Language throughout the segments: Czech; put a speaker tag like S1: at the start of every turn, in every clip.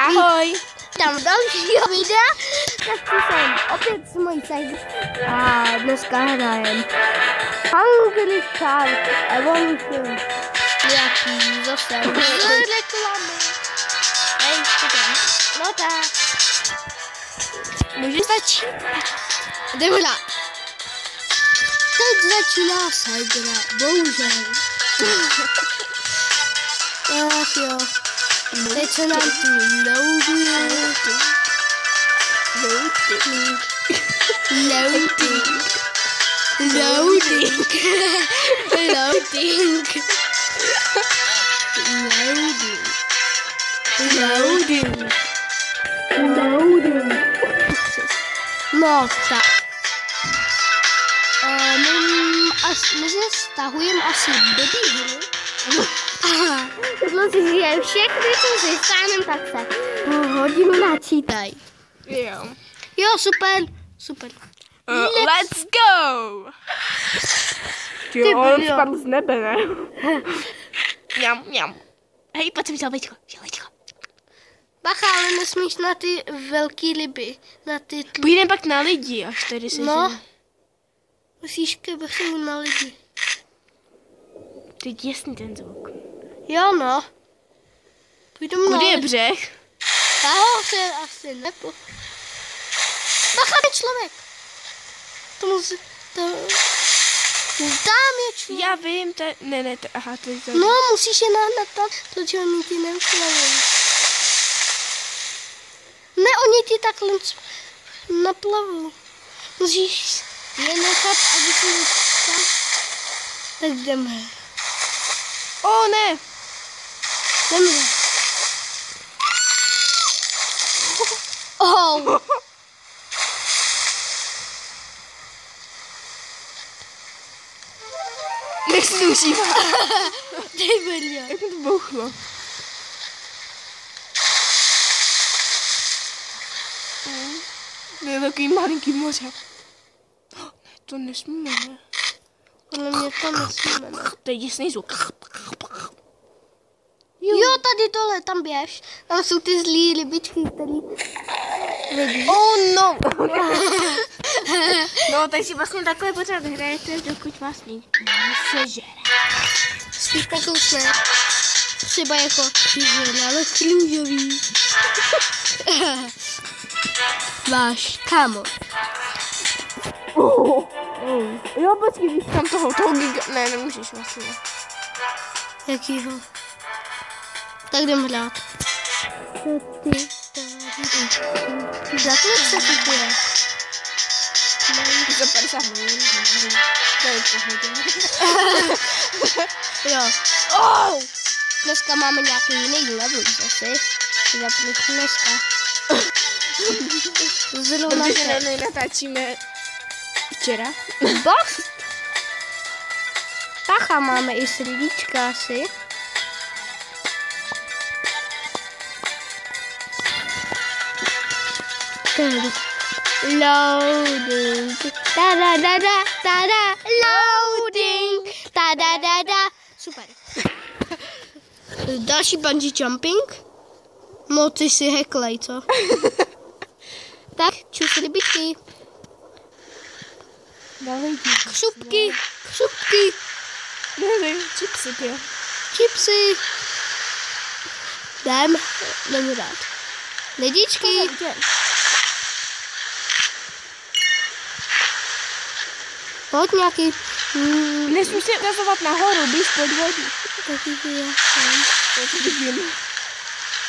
S1: Ahoj.
S2: Tam dalšího videa, tak tu jsem opět s mojí ségrou a dneska hrajem Hungry Shark Evolution. Nějaký zase reklamy. Hej, no tak. Může začít. Jdeme hrát. Teď začíná ségra, bohužel. Ach jo. Teď se nám tu loaduje. Loading. No tak. My se stahujeme asi do té hry. Tohle si říkají všechny, co si stánem, tak se hodinu načítaj. Jo, super.
S1: Let's go! Jo, on spadl z nebe, ne? Mňam. Hej, pojď sem, želvičko.
S2: Bacha, ale nesmíš na ty velký ryby. Na ty
S1: Půjdeme pak na lidi, až tady se
S2: no, musíš kebachnout na lidi.
S1: Teď jasný ten zvuk.
S2: Jo, no. Půjdeme na
S1: Kudy je
S2: lidi.
S1: břeh?
S2: Nahoře asi nepo. Bacha, je člověk. Tam je člověk.
S1: Já vím, aha, to je to.
S2: No, musíš je nahnat, protože oni ti neuplavují. Ne, oni ti takhle naplavou. Musíš je nechat, aby si tam. Tak jdeme.
S1: O, ne.
S2: Jdeme. Oh.
S1: Nesluší.
S2: Ty brňo.
S1: Jak mi to bouchlo. To je takový malinký moře. Ne, to nesmíme, ne?
S2: Podle mě to nesmíme, ne?
S1: To je děsný zvuk.
S2: Jo, tady dole, tam běž. Tam jsou ty zlý rybičky, který vidíš.
S1: Oh no! No, takže vlastně takhle pořád hrajete, dokud vás nikdo nesežere.
S2: Spíš pokousne. Třeba jako ale klížový. Váš kámoš.
S1: Jo, počkej, víš tam toho giga... Ne, nemůžeš vlastně.
S2: Jakýho? Tak jdem hrát. Zaklik se kupuje.
S1: Za 50 milionů. To je pohodě.
S2: Jo.
S1: Oh!
S2: Dneska máme nějaký jiný level zase. Zapneš dneska. Zrovna
S1: protože natáčíme včera.
S2: Box? Pacha, máme i srdíčka asi. Loading. Ta-da-da-da, loading. Ta-da-da-da. Super. Další bungee jumping. No, ty si heklej, co? Tak, čus rybičky. Křupky.
S1: Nevím, čipsy, jo.
S2: Čipsy. Jdem dát. Lidičky. Pojď nějaký.
S1: Nesmíš se ukazovat nahoru, běž pod vodu.
S2: Taky já jsem.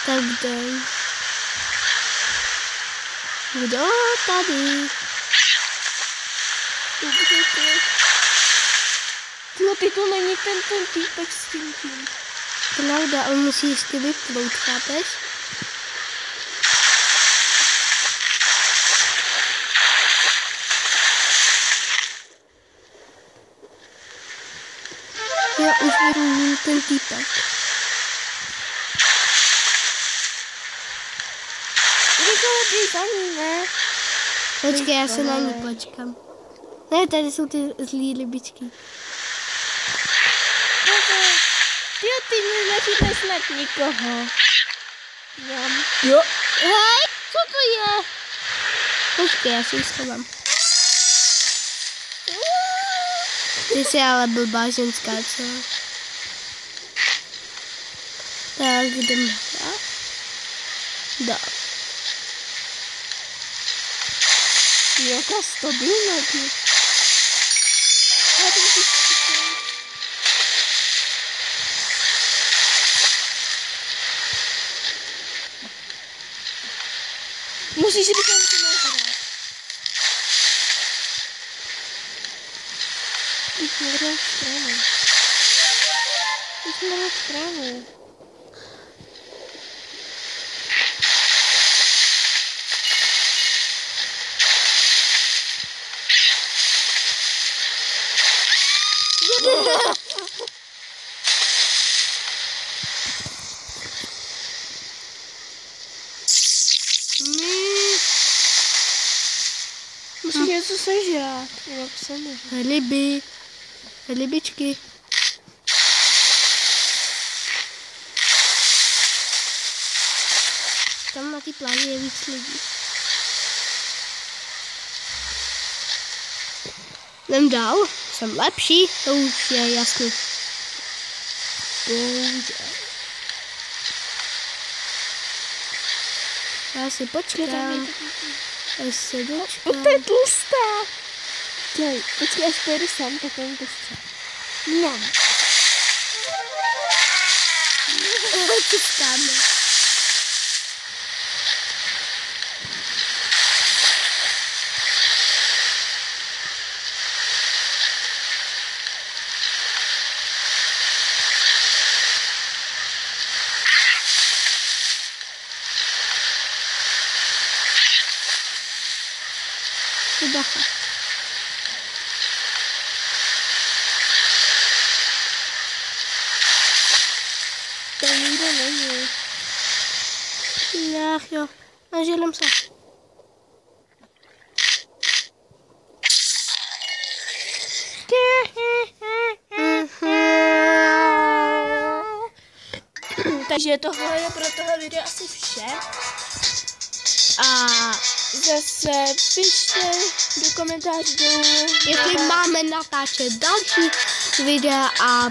S2: Tak jdem. Kdo tady?
S1: No ty to není ten týpek s tím.
S2: Pravda, on musí ještě vyplout, chápeš? Já už vidím ten týpek. Počkej, já se na ní počkám. Ne, tady jsou ty zlý rybičky.
S1: Ty nechytneš snad nikoho. Jo.
S2: Hej, co to je? Počkej, já si ji schovám. Ty jsi ale blbá ženská, co? Tak, jdeme dál.
S1: Jaká stabilná ty. Já to musíš říct, že to nehrát. Už nehrál stranu. Už nehrál stranu. Musíš něco sežrát, jinak se může.
S2: Ryby. Rybičky. Tam na té pláži je víc lidí. Jdem dál. Jsem lepší, to už je jasný. Já si počkám. Až se dočkám.
S1: To je tlustá. Dělej, počkej, až pojedu sem, tak jen tlustá. Mňam.
S2: Čistáme. Bacha.
S1: To nikdo není.
S2: Ach jo, nažilím se.
S1: Takže tohle je pro tohle video asi vše. A zase pište do komentářů,
S2: jestli máme natáčet další videa a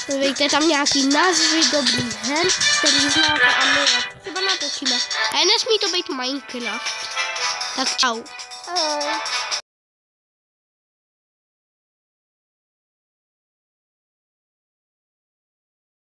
S2: dejte tam nějaký názvy dobrý her, který znáte a my třeba natočíme. A nesmí to být Minecraft. Tak čau.
S1: Ahoj.